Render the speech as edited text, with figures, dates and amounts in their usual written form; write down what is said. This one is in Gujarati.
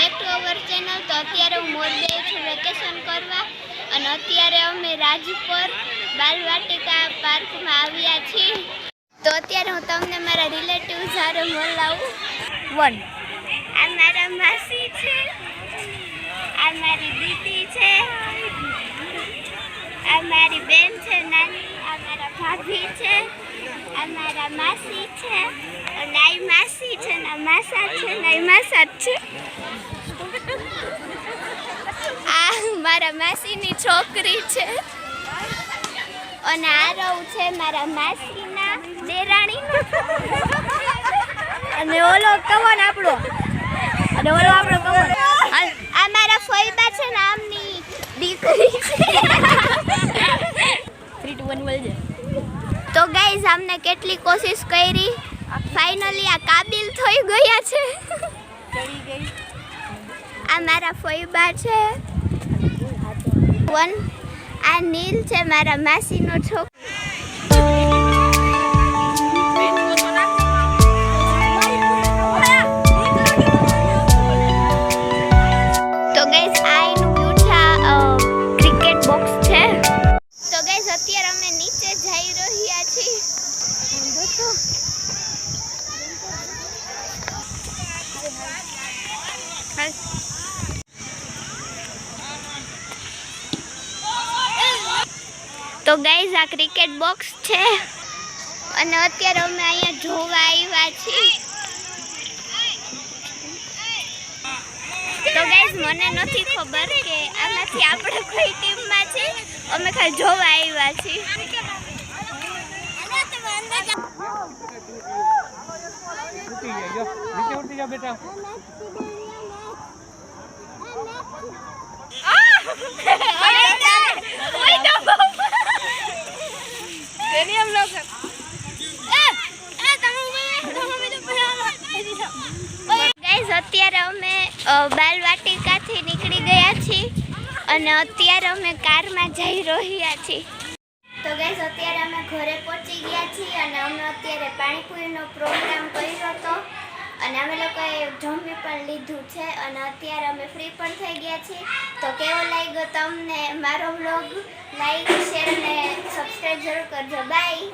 Back to our channel. તો અત્યારે હું મોરબી છું વેકેશન કરવા અને અત્યારે અમે રાજપર બાલવાટિકા પાર્કમાં આવ્યા છીએ. તો અત્યારે હું તમને મારા રિલેટિવ્સ હારે મળાવું. આ મારા માસી છે, આ મારી દીદી છે, આ મારી બેન છે નાની, આ મારા ભાભી છે, આ મારા માસી છે, અને આ માસી છે ને આ માસા છે ને આ માસા છે. આ મારા માસીની છોકરી છે અને આ રહું છે મારા માસીના દેરાણી અને ઓલો કવન આપણો અને ઓલો આપણો કવન. આ મારા ફોઈબા છે ને આમની દીકરી છે. 3 2 1 બોલજે. તો ગાઈઝ આમને કેટલી કોશિશ કરી, ફાઇનલી આ કાબિલ થઈ ગયા છે. ચડી ગઈ. આ મારા ફોઈબા છે. આ નીલ છે મારા માસીનો છોકરો. તો ગાઈઝ આ એનું બ્યુટા ક્રિકેટ બોક્સ છે. તો ગાઈઝ અત્યારે અમે નીચે જઈ રહ્યા છીએ. તો ગાઈઝ આ ક્રિકેટ બોક્સ છે અને અત્યારે અમે અહીંયા જોવા આવ્યા છીએ. તો ગાઈઝ મને નથી ખબર કે આમાંથી આપણે કઈ ટીમમાં છે, અમે ખાલી જોવા આવ્યા છીએ. ગાઈઝ અત્યારે અમે બાલવાટિકાથી નીકળી ગયા છીએ અને અત્યારે અમે કારમાં જઈ રહ્યા છીએ. તો ગાઈઝ અત્યારે અમે ઘરે પહોંચી ગયા છીએ અને અમે અત્યારે પાણીપુરીનો પ્રોગ્રામ કર્યો હતો અને અમે લોકોએ જમી પણ લીધું છે અને અત્યારે અમે ફ્રી પણ થઈ ગયા છીએ. તો કેવો લાગ્યો તમને મારો વ્લોગ? લાઈક, શેર અને સબસ્ક્રાઈબ જરૂર કરજો. બાય.